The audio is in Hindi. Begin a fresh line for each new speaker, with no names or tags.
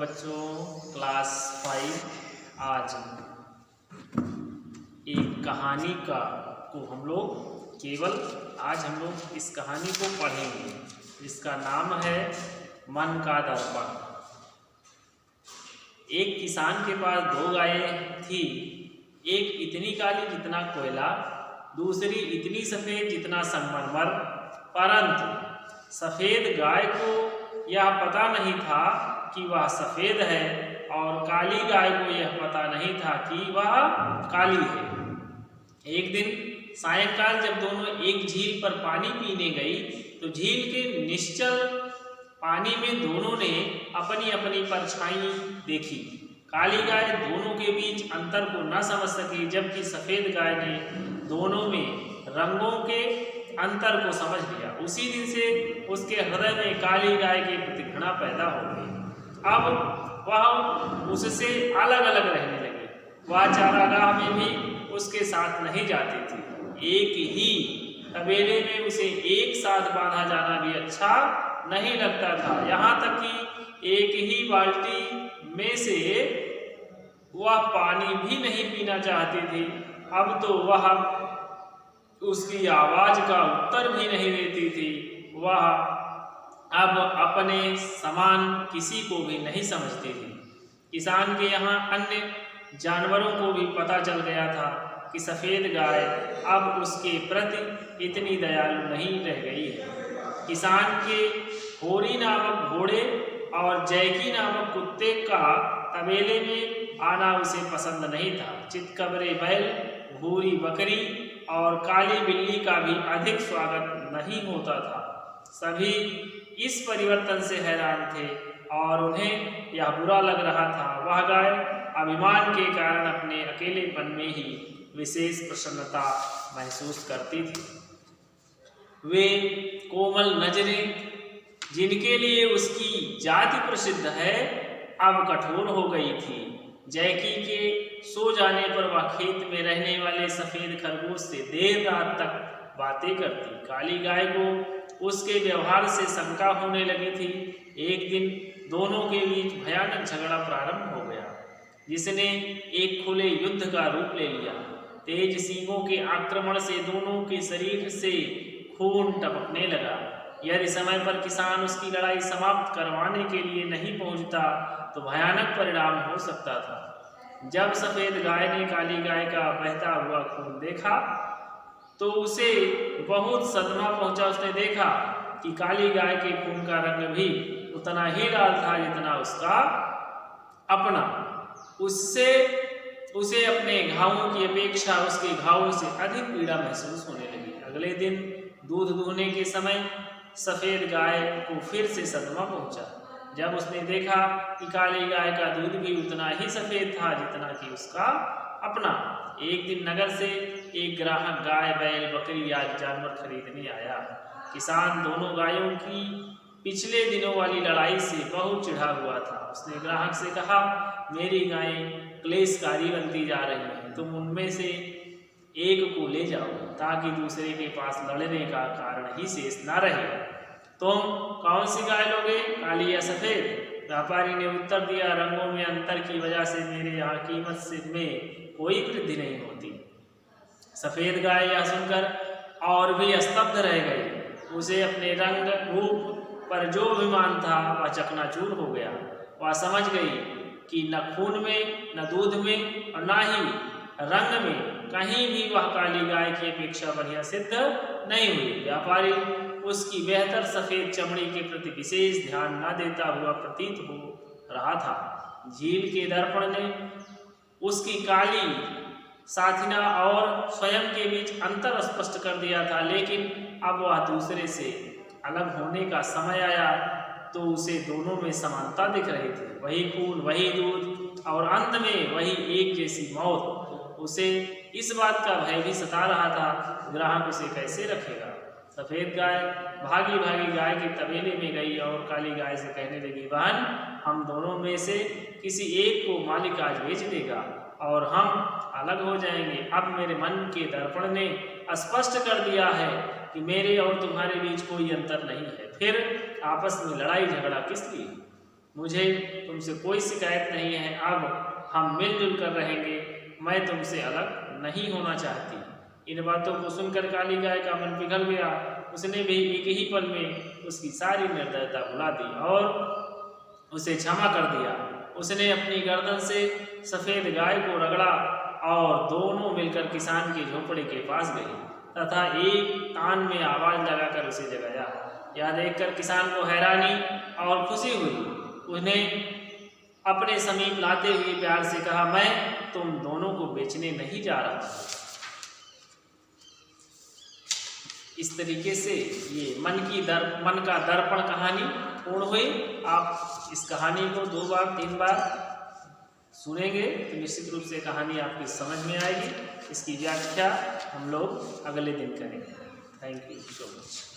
बच्चों क्लास 5 आज एक कहानी को हम लोग आज हम लोग इस कहानी को पढ़ेंगे जिसका नाम है मन का दर्पण। एक किसान के पास 2 गायें थी। एक इतनी काली जितना कोयला, दूसरी इतनी सफ़ेद जितना संगमरमर। परंतु सफ़ेद गाय को यह पता नहीं था कि वह सफ़ेद है और काली गाय को यह पता नहीं था कि वह काली है। एक दिन सायंकाल जब दोनों एक झील पर पानी पीने गई तो झील के निश्चल पानी में दोनों ने अपनी अपनी परछाई देखी। काली गाय दोनों के बीच अंतर को न समझ सकी, जबकि सफ़ेद गाय ने दोनों में रंगों के अंतर को समझ लिया। उसी दिन से उसके हृदय में काली गाय के प्रति घृणा पैदा हो गई। अब वह उससे अलग अलग रहने लगी। वह चारागाह में भी उसके साथ नहीं जाती थी। एक ही तबेले में उसे एक साथ बांधा जाना भी अच्छा नहीं लगता था। यहाँ तक कि एक ही बाल्टी में से वह पानी भी नहीं पीना चाहती थी। अब तो वह उसकी आवाज का उत्तर भी नहीं देती थी। वह अब अपने समान किसी को भी नहीं समझती थी। किसान के यहाँ अन्य जानवरों को भी पता चल गया था कि सफ़ेद गाय अब उसके प्रति इतनी दयालु नहीं रह गई है। किसान के होरी नामक घोड़े और जैकी नामक कुत्ते का तबेले में आना उसे पसंद नहीं था। चितकबरे बैल, भूरी बकरी और काली बिल्ली का भी अधिक स्वागत नहीं होता था। सभी इस परिवर्तन से हैरान थे और उन्हें यह बुरा लग रहा था। वह गाय अभिमान के कारण अपने अकेलेपन में ही विशेष प्रसन्नता महसूस करती थी। वे कोमल नजरें जिनके लिए उसकी जाति प्रसिद्ध है अब कठोर हो गई थी। जैकी के सो जाने पर वह खेत में रहने वाले सफ़ेद खरगोश से देर रात तक बातें करती। काली गाय को उसके व्यवहार से शंका होने लगी थी। एक दिन दोनों के बीच भयानक झगड़ा प्रारंभ हो गया, जिसने एक खुले युद्ध का रूप ले लिया। तेज सींगों के आक्रमण से दोनों के शरीर से खून टपकने लगा। यदि समय पर किसान उसकी लड़ाई समाप्त करवाने के लिए नहीं पहुंचता तो भयानक परिणाम हो सकता था। जब सफ़ेद गाय ने काली गाय का बहता हुआ खून देखा तो उसे बहुत सदमा पहुंचा। उसने देखा कि काली गाय के खून का रंग भी उतना ही लाल था जितना उसका अपना। उसे अपने घावों की अपेक्षा उसके घावों से अधिक पीड़ा महसूस होने लगी। अगले दिन दूध दूहने के समय सफ़ेद गाय को फिर से सदमा पहुंचा जब उसने देखा कि काली गाय का दूध भी उतना ही सफ़ेद था जितना कि उसका अपना। एक दिन नगर से एक ग्राहक गाय, बैल, बकरी आदि जानवर खरीदने आया। किसान दोनों गायों की पिछले दिनों वाली लड़ाई से बहुत चिढ़ा हुआ था। उसने ग्राहक से कहा, मेरी गायें क्लेशकारी बनती जा रही हैं, तुम उनमें से एक को ले जाओ ताकि दूसरे के पास लड़ने का कारण ही शेष न रहे। तुम कौन सी गाय लोगे, काली या सफ़ेद? व्यापारी ने उत्तर दिया, रंगों में अंतर की वजह से मेरे यहाँ कीमत में कोई वृद्धि नहीं होती। सफ़ेद गाय यह सुनकर और भी स्तब्ध रह गई। उसे अपने रंग रूप पर जो अभिमान था वह चकनाचूर हो गया। वह समझ गई कि न खून में, न दूध में और न ही रंग में कहीं भी वह काली गाय की अपेक्षा बढ़िया सिद्ध नहीं हुई। व्यापारी उसकी बेहतर सफ़ेद चमड़ी के प्रति विशेष ध्यान न देता हुआ प्रतीत हो रहा था। झील के दर्पण ने उसकी काली साथिना और स्वयं के बीच अंतर स्पष्ट कर दिया था, लेकिन अब वह दूसरे से अलग होने का समय आया तो उसे दोनों में समानता दिख रही थी। वही खून, वही दूध और अंत में वही एक जैसी मौत। उसे इस बात का भय भी सता रहा था, ग्राहक उसे कैसे रखेगा। सफ़ेद गाय भागी भागी गाय के तबेले में गई और काली गाय से कहने लगी, बहन, हम दोनों में से किसी एक को मालिक आज बेच देगा और हम अलग हो जाएंगे। अब मेरे मन के दर्पण ने स्पष्ट कर दिया है कि मेरे और तुम्हारे बीच कोई अंतर नहीं है। फिर आपस में लड़ाई झगड़ा किस लिए? मुझे तुमसे कोई शिकायत नहीं है, अब हम मिलजुल कर रहेंगे, मैं तुमसे अलग नहीं होना चाहती। इन बातों को सुनकर काली गाय का मन पिघल गया। उसने भी एक ही पल में उसकी सारी निर्दयता भुला दी और उसे क्षमा कर दिया। उसने अपनी गर्दन से सफ़ेद गाय को रगड़ा और दोनों मिलकर किसान की झोपड़ी के पास गए तथा एक कान में आवाज़ लगाकर उसे जगाया। यह देखकर किसान को हैरानी और खुशी हुई। उन्हें अपने समीप लाते हुए प्यार से कहा, मैं तुम दोनों को बेचने नहीं जा रहा। इस तरीके से ये मन का दर्पण कहानी पूर्ण हुई। आप इस कहानी को 2 बार 3 बार सुनेंगे तो निश्चित रूप से कहानी आपकी समझ में आएगी। इसकी व्याख्या हम लोग अगले दिन करेंगे। Thank you so much.